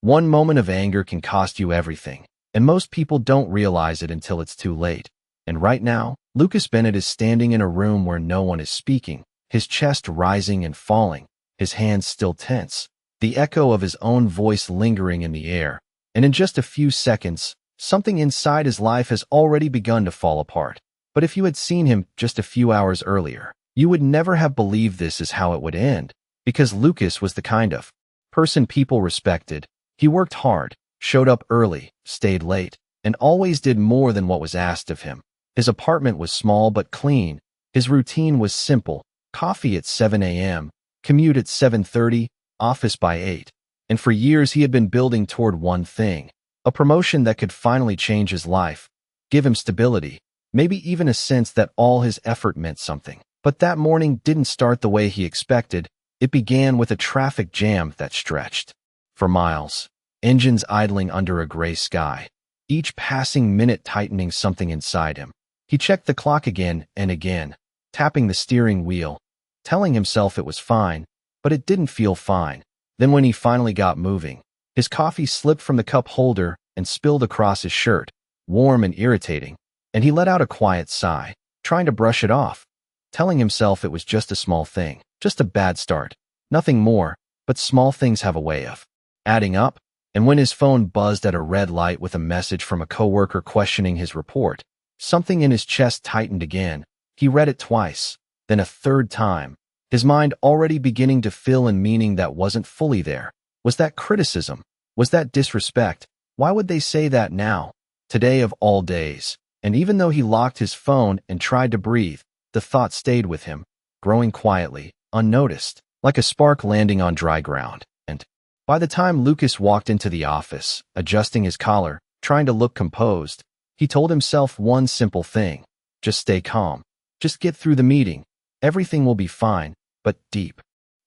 One moment of anger can cost you everything, and most people don't realize it until it's too late. And right now, Lucas Bennett is standing in a room where no one is speaking, his chest rising and falling, his hands still tense, the echo of his own voice lingering in the air. And in just a few seconds, something inside his life has already begun to fall apart. But if you had seen him just a few hours earlier, you would never have believed this is how it would end, because Lucas was the kind of person people respected. He worked hard, showed up early, stayed late, and always did more than what was asked of him. His apartment was small but clean. His routine was simple: coffee at 7 a.m., commute at 7:30, office by 8. And for years he had been building toward one thing: a promotion that could finally change his life, give him stability, maybe even a sense that all his effort meant something. But that morning didn't start the way he expected. It began with a traffic jam that stretched for miles, engines idling under a gray sky, each passing minute tightening something inside him. He checked the clock again and again, tapping the steering wheel, telling himself it was fine, but it didn't feel fine. Then when he finally got moving, his coffee slipped from the cup holder and spilled across his shirt, warm and irritating, and he let out a quiet sigh, trying to brush it off, telling himself it was just a small thing, just a bad start, nothing more. But small things have a way of adding up. And when his phone buzzed at a red light with a message from a coworker questioning his report, something in his chest tightened again. He read it twice, then a third time, his mind already beginning to fill in meaning that wasn't fully there. Was that criticism? Was that disrespect? Why would they say that now, today of all days? And even though he locked his phone and tried to breathe, the thought stayed with him, growing quietly, unnoticed, like a spark landing on dry ground. And by the time Lucas walked into the office, adjusting his collar, trying to look composed, he told himself one simple thing: just stay calm. Just get through the meeting. Everything will be fine. But deep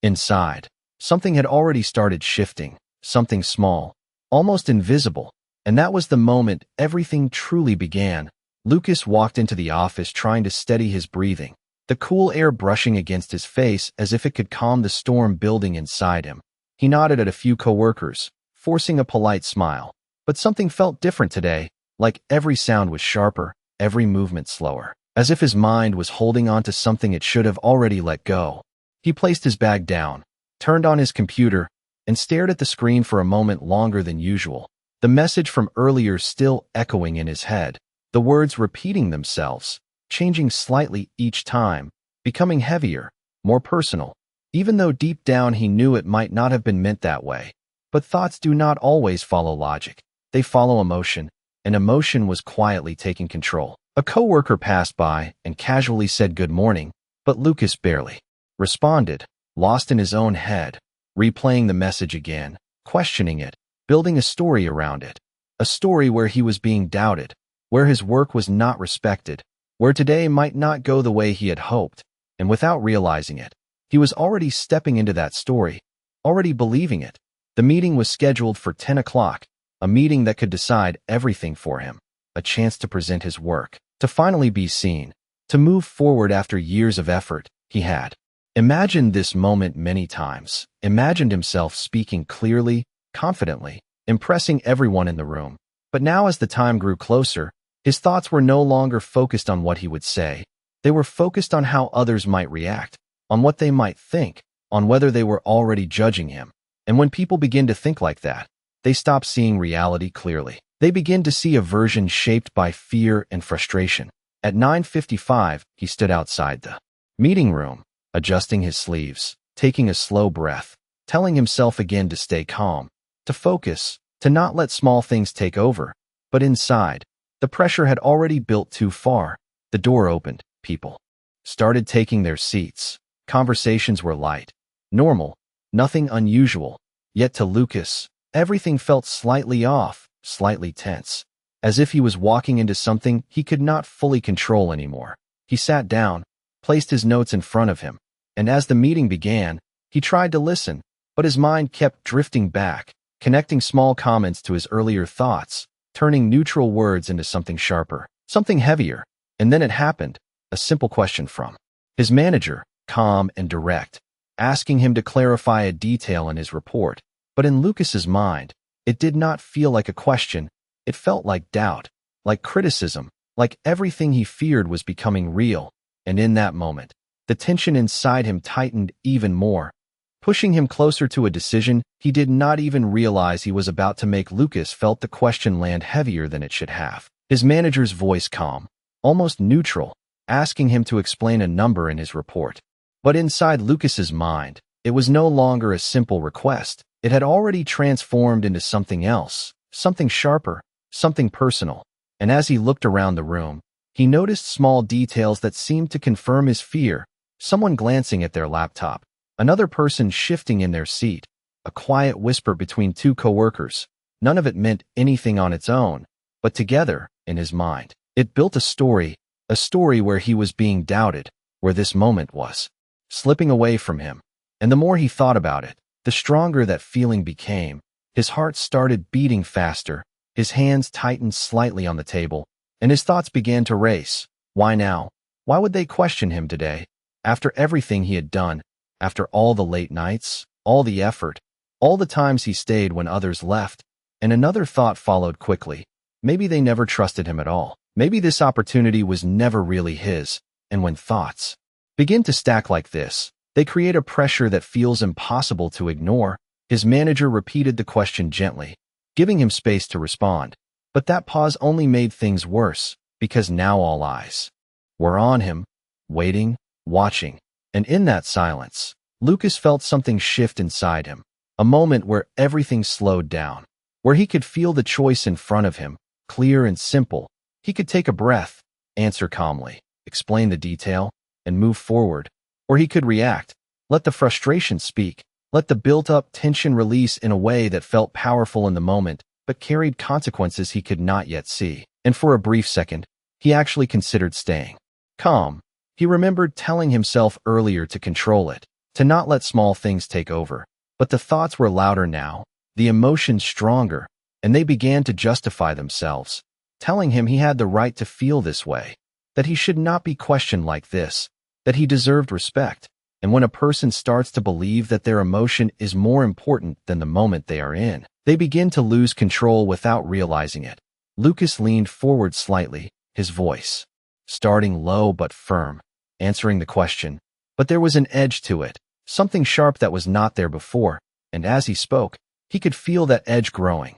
inside, something had already started shifting, something small, almost invisible. And that was the moment everything truly began. Lucas walked into the office trying to steady his breathing, the cool air brushing against his face as if it could calm the storm building inside him. He nodded at a few coworkers, forcing a polite smile. But something felt different today, like every sound was sharper, every movement slower, as if his mind was holding on to something it should have already let go. He placed his bag down, turned on his computer, and stared at the screen for a moment longer than usual. The message from earlier still echoing in his head, the words repeating themselves, changing slightly each time, becoming heavier, more personal, even though deep down he knew it might not have been meant that way. But thoughts do not always follow logic. They follow emotion, and emotion was quietly taking control. A coworker passed by and casually said good morning, but Lucas barely responded, lost in his own head, replaying the message again, questioning it, building a story around it. A story where he was being doubted, where his work was not respected, where today might not go the way he had hoped. And without realizing it, he was already stepping into that story, already believing it. The meeting was scheduled for 10 o'clock, a meeting that could decide everything for him, a chance to present his work, to finally be seen, to move forward after years of effort. He had imagined this moment many times, imagined himself speaking clearly, confidently, impressing everyone in the room. But now as the time grew closer, his thoughts were no longer focused on what he would say. They were focused on how others might react, on what they might think, on whether they were already judging him. And when people begin to think like that, they stop seeing reality clearly. They begin to see a version shaped by fear and frustration. At 9:55, he stood outside the meeting room, adjusting his sleeves, taking a slow breath, telling himself again to stay calm, to focus, to not let small things take over. But inside, the pressure had already built too far. The door opened. People started taking their seats. Conversations were light, normal, nothing unusual. Yet to Lucas, everything felt slightly off, slightly tense, as if he was walking into something he could not fully control anymore. He sat down, placed his notes in front of him, and as the meeting began, he tried to listen, but his mind kept drifting back, connecting small comments to his earlier thoughts, turning neutral words into something sharper, something heavier. And then it happened, a simple question from his manager, calm and direct, asking him to clarify a detail in his report. But in Lucas's mind, It did not feel like a question. It felt like doubt, like criticism, like everything he feared was becoming real. And in that moment, the tension inside him tightened even more, pushing him closer to a decision he did not even realize he was about to make. Lucas felt the question land heavier than it should have. His manager's voice calm, almost neutral, asking him to explain a number in his report. But inside Lucas's mind, it was no longer a simple request. It had already transformed into something else, something sharper, something personal. And as he looked around the room, he noticed small details that seemed to confirm his fear. Someone glancing at their laptop, another person shifting in their seat, a quiet whisper between two coworkers. None of it meant anything on its own, but together, in his mind, it built a story where he was being doubted, where this moment was slipping away from him. And the more he thought about it, the stronger that feeling became. His heart started beating faster, his hands tightened slightly on the table, and his thoughts began to race. Why now? Why would they question him today? After everything he had done, after all the late nights, all the effort, all the times he stayed when others left. And another thought followed quickly. Maybe they never trusted him at all. Maybe this opportunity was never really his. And when thoughts begin to stack like this, they create a pressure that feels impossible to ignore. His manager repeated the question gently, giving him space to respond. But that pause only made things worse, because now all eyes were on him, waiting, watching. And in that silence, Lucas felt something shift inside him, a moment where everything slowed down, where he could feel the choice in front of him, clear and simple. He could take a breath, answer calmly, explain the detail, and move forward. Or he could react, let the frustration speak, let the built-up tension release in a way that felt powerful in the moment, but carried consequences he could not yet see. And for a brief second, he actually considered staying calm. He remembered telling himself earlier to control it, to not let small things take over. But the thoughts were louder now, the emotions stronger, and they began to justify themselves, telling him he had the right to feel this way, that he should not be questioned like this, that he deserved respect. And when a person starts to believe that their emotion is more important than the moment they are in, they begin to lose control without realizing it. Lucas leaned forward slightly, his voice starting low but firm, answering the question. But there was an edge to it, something sharp that was not there before, and as he spoke, he could feel that edge growing,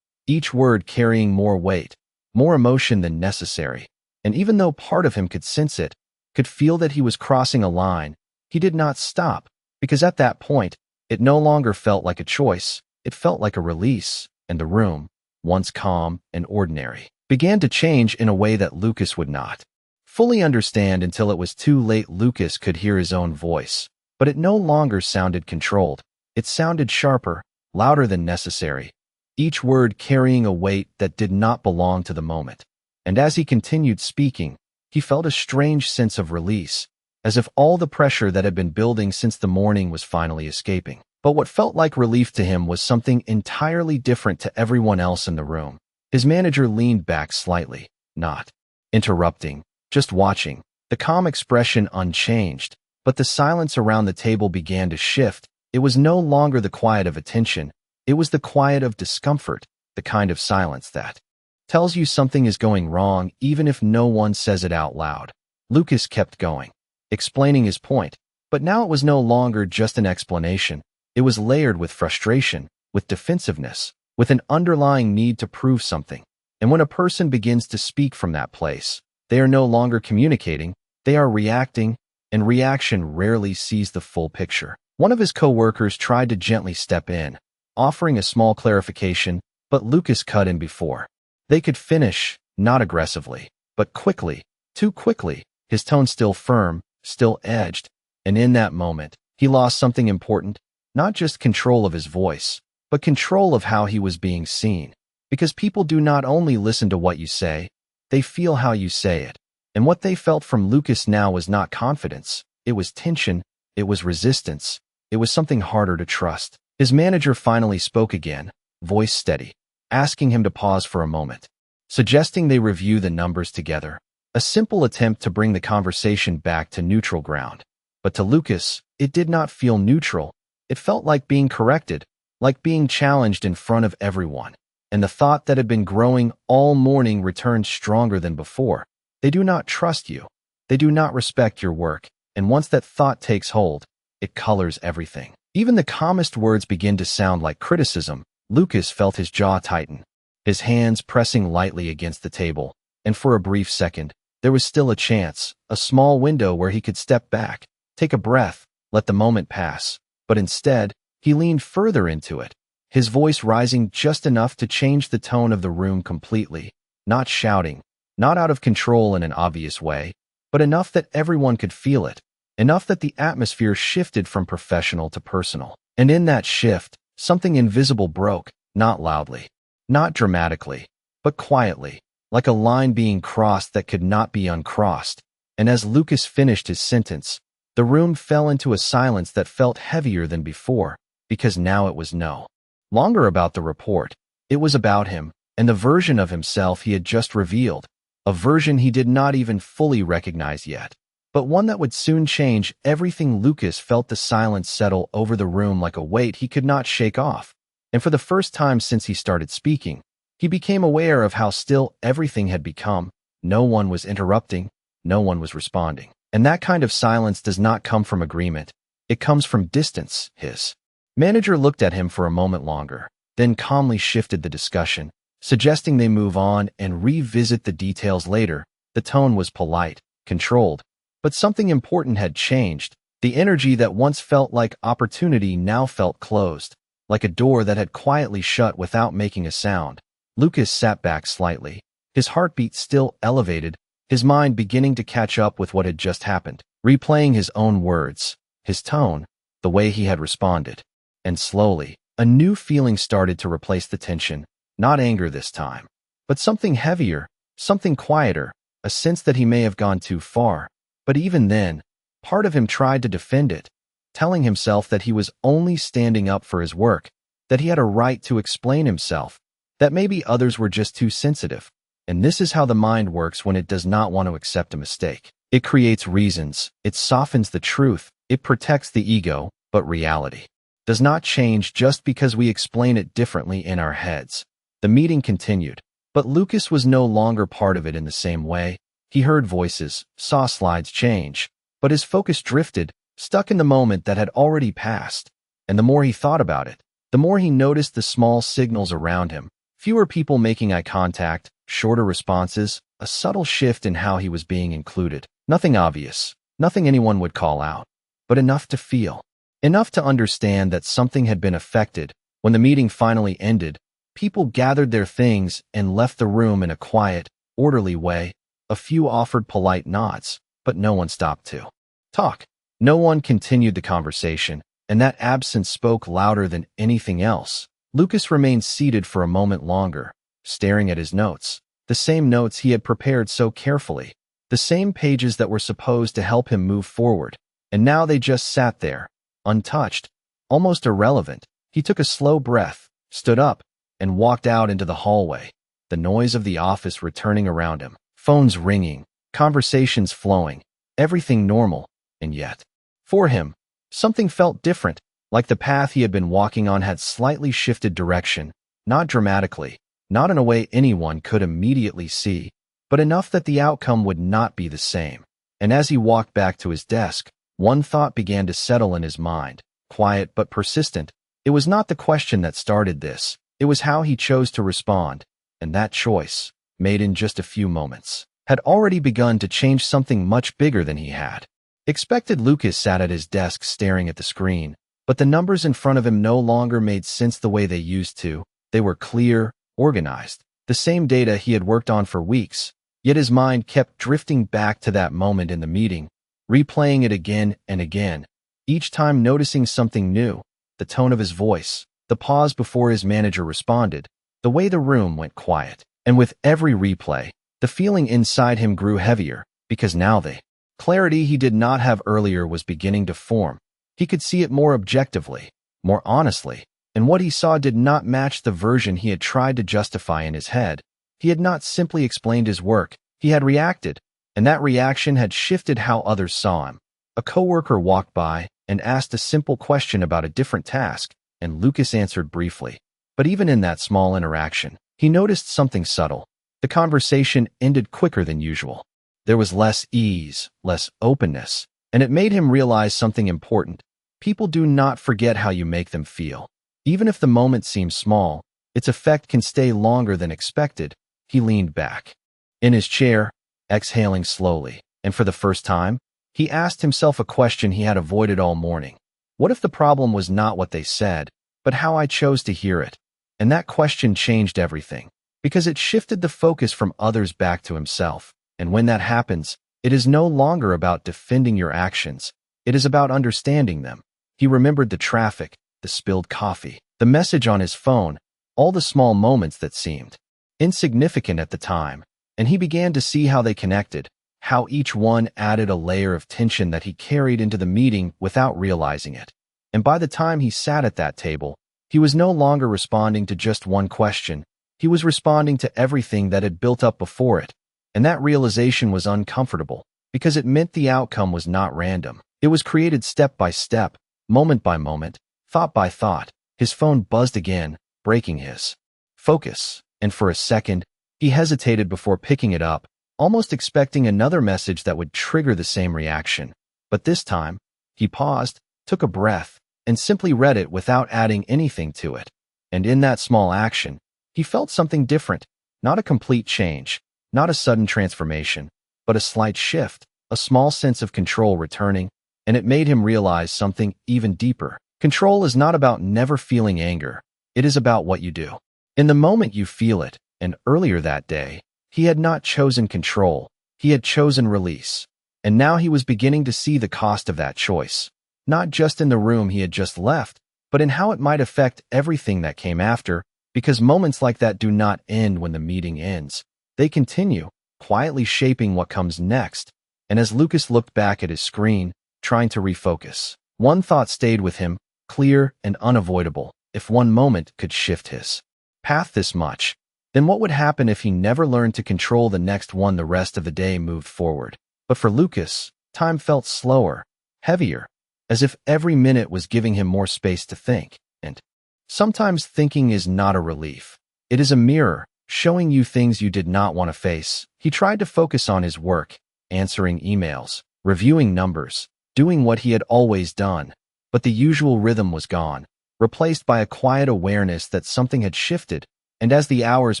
each word carrying more weight, more emotion than necessary. And even though part of him could sense it, could feel that he was crossing a line, he did not stop, because at that point, it no longer felt like a choice, it felt like a release. And the room, once calm and ordinary, began to change in a way that Lucas would not fully understand until it was too late. Lucas could hear his own voice, but it no longer sounded controlled. It sounded sharper, louder than necessary, each word carrying a weight that did not belong to the moment. And as he continued speaking, he felt a strange sense of release, as if all the pressure that had been building since the morning was finally escaping. But what felt like relief to him was something entirely different to everyone else in the room. His manager leaned back slightly, not interrupting, just watching, the calm expression unchanged. But the silence around the table began to shift. It was no longer the quiet of attention, it was the quiet of discomfort, the kind of silence that tells you something is going wrong even if no one says it out loud. Lucas kept going, explaining his point, but now it was no longer just an explanation. It was layered with frustration, with defensiveness, with an underlying need to prove something. And when a person begins to speak from that place, they are no longer communicating, they are reacting, and reaction rarely sees the full picture. One of his coworkers tried to gently step in, offering a small clarification, but Lucas cut in before they could finish, not aggressively, but quickly, too quickly, his tone still firm, still edged. And in that moment, he lost something important, not just control of his voice, but control of how he was being seen. Because people do not only listen to what you say, they feel how you say it. And what they felt from Lucas now was not confidence, it was tension, it was resistance, it was something harder to trust. His manager finally spoke again, voice steady, asking him to pause for a moment, suggesting they review the numbers together. A simple attempt to bring the conversation back to neutral ground. But to Lucas, it did not feel neutral. It felt like being corrected, like being challenged in front of everyone. And the thought that had been growing all morning returned stronger than before. They do not trust you. They do not respect your work. And once that thought takes hold, it colors everything. Even the calmest words begin to sound like criticism. Lucas felt his jaw tighten, his hands pressing lightly against the table. And for a brief second, there was still a chance, a small window where he could step back, take a breath, let the moment pass. But instead, he leaned further into it, his voice rising just enough to change the tone of the room completely, not shouting, not out of control in an obvious way, but enough that everyone could feel it, enough that the atmosphere shifted from professional to personal. And in that shift, something invisible broke, not loudly, not dramatically, but quietly, like a line being crossed that could not be uncrossed. And as Lucas finished his sentence, the room fell into a silence that felt heavier than before, because now it was no longer about the report. It was about him, and the version of himself he had just revealed, a version he did not even fully recognize yet, but one that would soon change everything. Lucas felt the silence settle over the room like a weight he could not shake off, and for the first time since he started speaking, he became aware of how still everything had become. No one was interrupting, no one was responding. And that kind of silence does not come from agreement. It comes from distance. His manager looked at him for a moment longer, then calmly shifted the discussion, suggesting they move on and revisit the details later. The tone was polite, controlled, but something important had changed. The energy that once felt like opportunity now felt closed, like a door that had quietly shut without making a sound. Lucas sat back slightly, his heartbeat still elevated, his mind beginning to catch up with what had just happened, replaying his own words, his tone, the way he had responded. And slowly, a new feeling started to replace the tension, not anger this time, but something heavier, something quieter, a sense that he may have gone too far. But even then, part of him tried to defend it, telling himself that he was only standing up for his work, that he had a right to explain himself, that maybe others were just too sensitive. And this is how the mind works when it does not want to accept a mistake. It creates reasons, it softens the truth, it protects the ego, but reality does not change just because we explain it differently in our heads. The meeting continued, but Lucas was no longer part of it in the same way. He heard voices, saw slides change, but his focus drifted, stuck in the moment that had already passed. And the more he thought about it, the more he noticed the small signals around him. Fewer people making eye contact, shorter responses, a subtle shift in how he was being included. Nothing obvious, nothing anyone would call out, but enough to feel, enough to understand that something had been affected. When the meeting finally ended, people gathered their things and left the room in a quiet, orderly way. A few offered polite nods, but no one stopped to talk. No one continued the conversation, and that absence spoke louder than anything else. Lucas remained seated for a moment longer, staring at his notes, the same notes he had prepared so carefully, the same pages that were supposed to help him move forward, and now they just sat there, untouched, almost irrelevant. He took a slow breath, stood up, and walked out into the hallway, the noise of the office returning around him, phones ringing, conversations flowing, everything normal, and yet, for him, something felt different, like the path he had been walking on had slightly shifted direction, not dramatically, not in a way anyone could immediately see, but enough that the outcome would not be the same. And as he walked back to his desk, one thought began to settle in his mind, quiet but persistent. It was not the question that started this, it was how he chose to respond, and that choice, made in just a few moments, had already begun to change something much bigger than he had expected. Lucas sat at his desk staring at the screen, but the numbers in front of him no longer made sense the way they used to. They were clear, organized, the same data he had worked on for weeks, yet his mind kept drifting back to that moment in the meeting, replaying it again and again, each time noticing something new, the tone of his voice, the pause before his manager responded, the way the room went quiet. And with every replay, the feeling inside him grew heavier, because now the clarity he did not have earlier was beginning to form. He could see it more objectively, more honestly, and what he saw did not match the version he had tried to justify in his head. He had not simply explained his work, he had reacted, and that reaction had shifted how others saw him. A coworker walked by and asked a simple question about a different task, and Lucas answered briefly. But even in that small interaction, he noticed something subtle. The conversation ended quicker than usual. There was less ease, less openness, and it made him realize something important. People do not forget how you make them feel. Even if the moment seems small, its effect can stay longer than expected. He leaned back in his chair, exhaling slowly, and for the first time, he asked himself a question he had avoided all morning. What if the problem was not what they said, but how I chose to hear it? And that question changed everything, because it shifted the focus from others back to himself. And when that happens, it is no longer about defending your actions. It is about understanding them. He remembered the traffic, the spilled coffee, the message on his phone, all the small moments that seemed insignificant at the time, and he began to see how they connected, how each one added a layer of tension that he carried into the meeting without realizing it. And by the time he sat at that table, he was no longer responding to just one question. He was responding to everything that had built up before it. And that realization was uncomfortable, because it meant the outcome was not random. It was created step by step, moment by moment, thought by thought. His phone buzzed again, breaking his focus, and for a second, he hesitated before picking it up, almost expecting another message that would trigger the same reaction. But this time, he paused, took a breath, and simply read it without adding anything to it. And in that small action, he felt something different, not a complete change, not a sudden transformation, but a slight shift, a small sense of control returning, and it made him realize something even deeper. Control is not about never feeling anger. It is about what you do in the moment you feel it, and earlier that day, he had not chosen control, he had chosen release. And now he was beginning to see the cost of that choice, not just in the room he had just left, but in how it might affect everything that came after, because moments like that do not end when the meeting ends. They continue, quietly shaping what comes next. And as Lucas looked back at his screen, trying to refocus, one thought stayed with him, clear and unavoidable. If one moment could shift his path this much, then what would happen if he never learned to control the next one? The rest of the day moved forward. But for Lucas, time felt slower, heavier, as if every minute was giving him more space to think. And sometimes thinking is not a relief. It is a mirror, showing you things you did not want to face. He tried to focus on his work, answering emails, reviewing numbers, doing what he had always done. But the usual rhythm was gone, replaced by a quiet awareness that something had shifted. And as the hours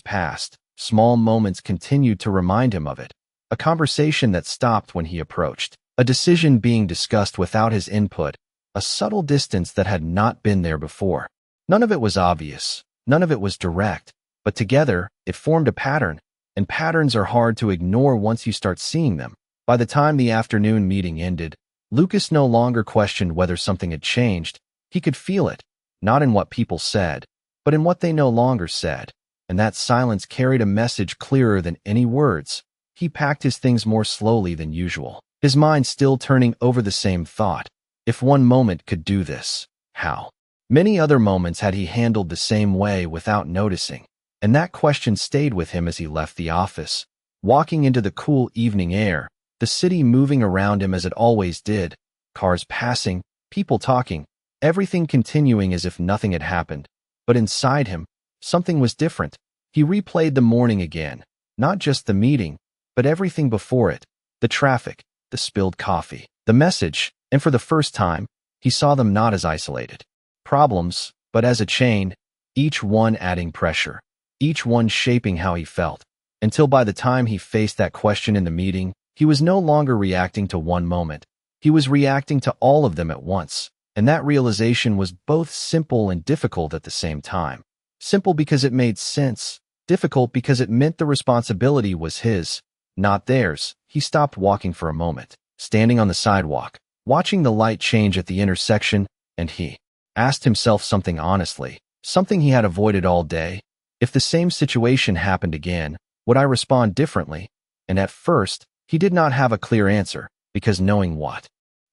passed, small moments continued to remind him of it. A conversation that stopped when he approached, a decision being discussed without his input, a subtle distance that had not been there before. None of it was obvious, none of it was direct, but together, it formed a pattern, and patterns are hard to ignore once you start seeing them. By the time the afternoon meeting ended, Lucas no longer questioned whether something had changed. He could feel it, not in what people said, but in what they no longer said. And that silence carried a message clearer than any words. He packed his things more slowly than usual, his mind still turning over the same thought. If one moment could do this, how many other moments had he handled the same way without noticing? And that question stayed with him as he left the office, walking into the cool evening air, the city moving around him as it always did, cars passing, people talking, everything continuing as if nothing had happened. But inside him, something was different. He replayed the morning again, not just the meeting, but everything before it, the traffic, the spilled coffee, the message, and for the first time, he saw them not as isolated problems, but as a chain, each one adding pressure, each one shaping how he felt, until by the time he faced that question in the meeting, he was no longer reacting to one moment. He was reacting to all of them at once, and that realization was both simple and difficult at the same time. Simple because it made sense, difficult because it meant the responsibility was his, not theirs. He stopped walking for a moment, standing on the sidewalk, watching the light change at the intersection, and he asked himself something honestly, something he had avoided all day. If the same situation happened again, would I respond differently? And at first, he did not have a clear answer, because knowing what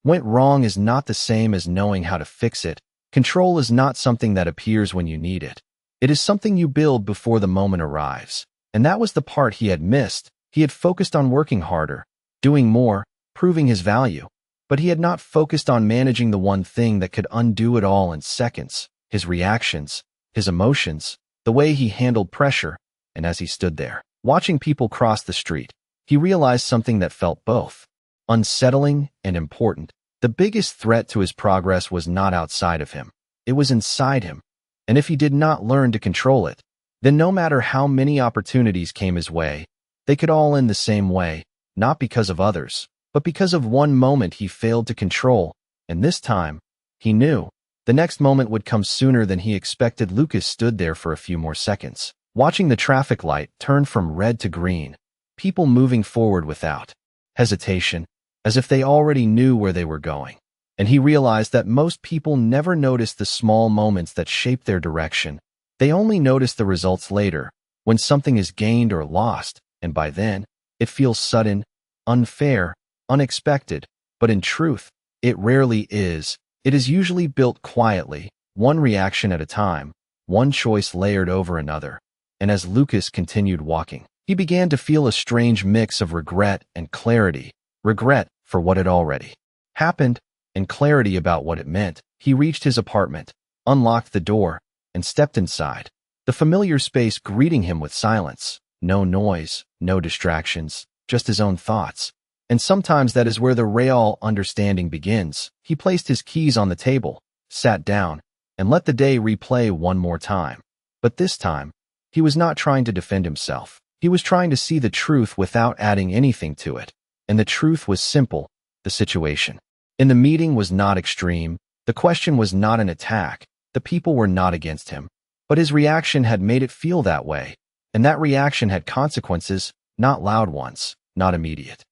went wrong is not the same as knowing how to fix it. Control is not something that appears when you need it. It is something you build before the moment arrives. And that was the part he had missed. He had focused on working harder, doing more, proving his value. But he had not focused on managing the one thing that could undo it all in seconds: his reactions, his emotions, the way he handled pressure, and as he stood there, watching people cross the street, he realized something that felt both unsettling and important. The biggest threat to his progress was not outside of him. It was inside him. And if he did not learn to control it, then no matter how many opportunities came his way, they could all end the same way, not because of others, but because of one moment he failed to control. And this time, he knew. The next moment would come sooner than he expected. Lucas stood there for a few more seconds, watching the traffic light turn from red to green, people moving forward without hesitation, as if they already knew where they were going. And he realized that most people never notice the small moments that shape their direction. They only notice the results later, when something is gained or lost, and by then, it feels sudden, unfair, unexpected. But in truth, it rarely is. It is usually built quietly, one reaction at a time, one choice layered over another. And as Lucas continued walking, he began to feel a strange mix of regret and clarity. Regret for what had already happened, and clarity about what it meant. He reached his apartment, unlocked the door, and stepped inside. The familiar space greeting him with silence. No noise, no distractions, just his own thoughts. And sometimes that is where the real understanding begins. He placed his keys on the table, sat down, and let the day replay one more time. But this time, he was not trying to defend himself. He was trying to see the truth without adding anything to it. And the truth was simple: the situation in the meeting was not extreme. The question was not an attack. The people were not against him. But his reaction had made it feel that way. And that reaction had consequences, not loud ones, not immediate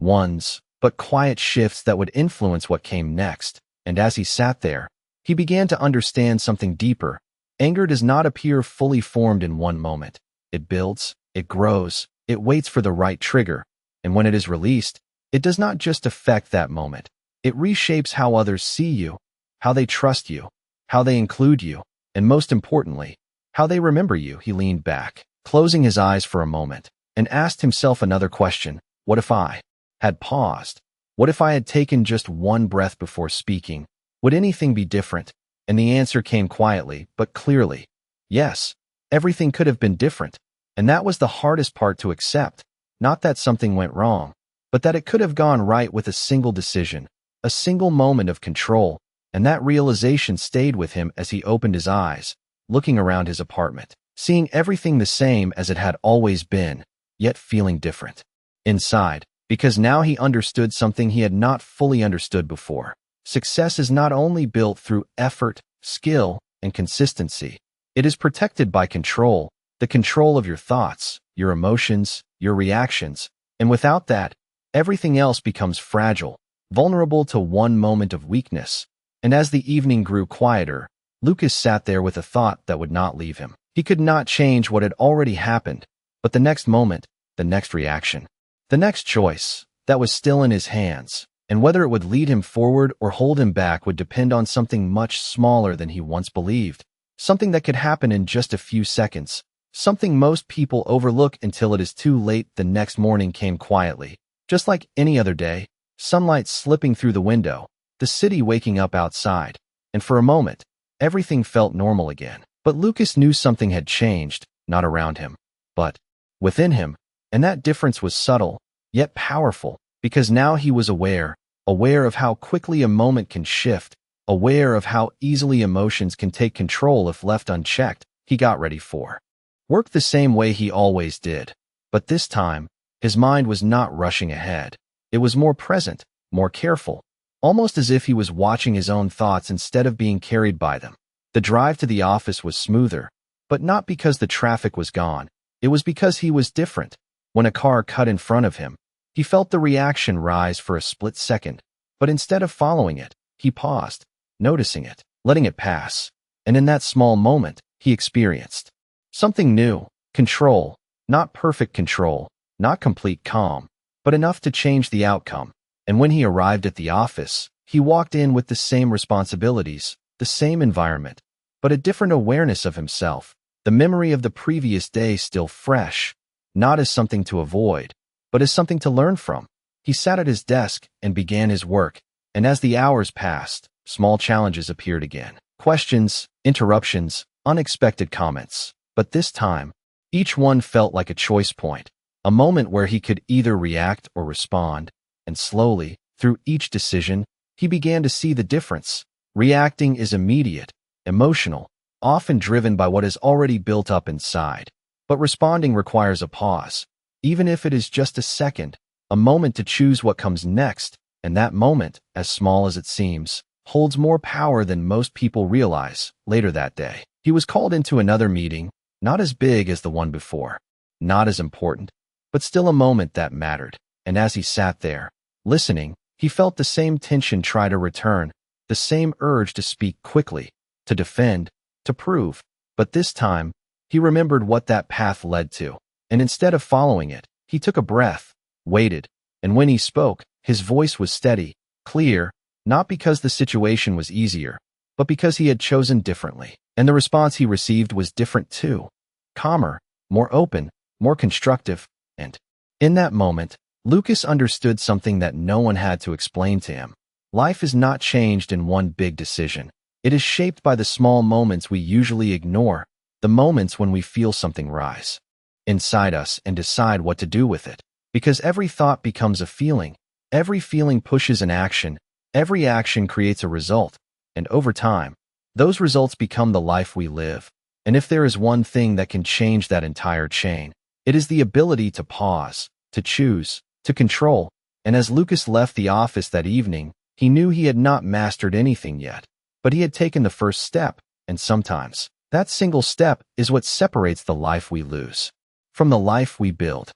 ones, but quiet shifts that would influence what came next. And as he sat there, he began to understand something deeper. Anger does not appear fully formed in one moment. It builds, it grows, it waits for the right trigger. And when it is released, it does not just affect that moment. It reshapes how others see you, how they trust you, how they include you, and most importantly, how they remember you. He leaned back, closing his eyes for a moment, and asked himself another question. What if I had paused? What if I had taken just one breath before speaking? Would anything be different? And the answer came quietly, but clearly. Yes, everything could have been different. And that was the hardest part to accept. Not that something went wrong, but that it could have gone right with a single decision, a single moment of control. And that realization stayed with him as he opened his eyes, looking around his apartment, seeing everything the same as it had always been, yet feeling different inside, because now he understood something he had not fully understood before. Success is not only built through effort, skill, and consistency. It is protected by control, the control of your thoughts, your emotions, your reactions. And without that, everything else becomes fragile, vulnerable to one moment of weakness. And as the evening grew quieter, Lucas sat there with a thought that would not leave him. He could not change what had already happened, but the next moment, the next reaction, the next choice, that was still in his hands. And whether it would lead him forward or hold him back would depend on something much smaller than he once believed. Something that could happen in just a few seconds. Something most people overlook until it is too late. The next morning came quietly, just like any other day, sunlight slipping through the window, the city waking up outside. And for a moment, everything felt normal again. But Lucas knew something had changed, not around him, but within him. And that difference was subtle, yet powerful, because now he was aware of how quickly a moment can shift, aware of how easily emotions can take control if left unchecked. He got ready for work the same way he always did. But this time, his mind was not rushing ahead. It was more present, more careful, almost as if he was watching his own thoughts instead of being carried by them. The drive to the office was smoother, but not because the traffic was gone. It was because he was different. When a car cut in front of him, he felt the reaction rise for a split second, but instead of following it, he paused, noticing it, letting it pass. And in that small moment, he experienced something new: control. Not perfect control, not complete calm, but enough to change the outcome. And when he arrived at the office, he walked in with the same responsibilities, the same environment, but a different awareness of himself. The memory of the previous day still fresh, not as something to avoid, but as something to learn from. He sat at his desk and began his work, and as the hours passed, small challenges appeared again. questions, interruptions, unexpected comments. But this time, each one felt like a choice point, a moment where he could either react or respond, and slowly, through each decision, he began to see the difference. Reacting is immediate, emotional, often driven by what is already built up inside. But responding requires a pause, even if it is just a second, a moment to choose what comes next, and that moment, as small as it seems, holds more power than most people realize. Later that day, he was called into another meeting, not as big as the one before, not as important, but still a moment that mattered. And as he sat there, listening, he felt the same tension try to return, the same urge to speak quickly, to defend, to prove. But this time, he remembered what that path led to, and instead of following it, he took a breath, waited, and when he spoke, his voice was steady, clear, not because the situation was easier, but because he had chosen differently. And the response he received was different too, calmer, more open, more constructive, and in that moment, Lucas understood something that no one had to explain to him. Life is not changed in one big decision. It is shaped by the small moments we usually ignore, the moments when we feel something rise inside us and decide what to do with it. Because every thought becomes a feeling, every feeling pushes an action, every action creates a result, and over time, those results become the life we live. And if there is one thing that can change that entire chain, it is the ability to pause, to choose, to control. And as Lucas left the office that evening, he knew he had not mastered anything yet, but he had taken the first step, and sometimes, that single step is what separates the life we lose from the life we build.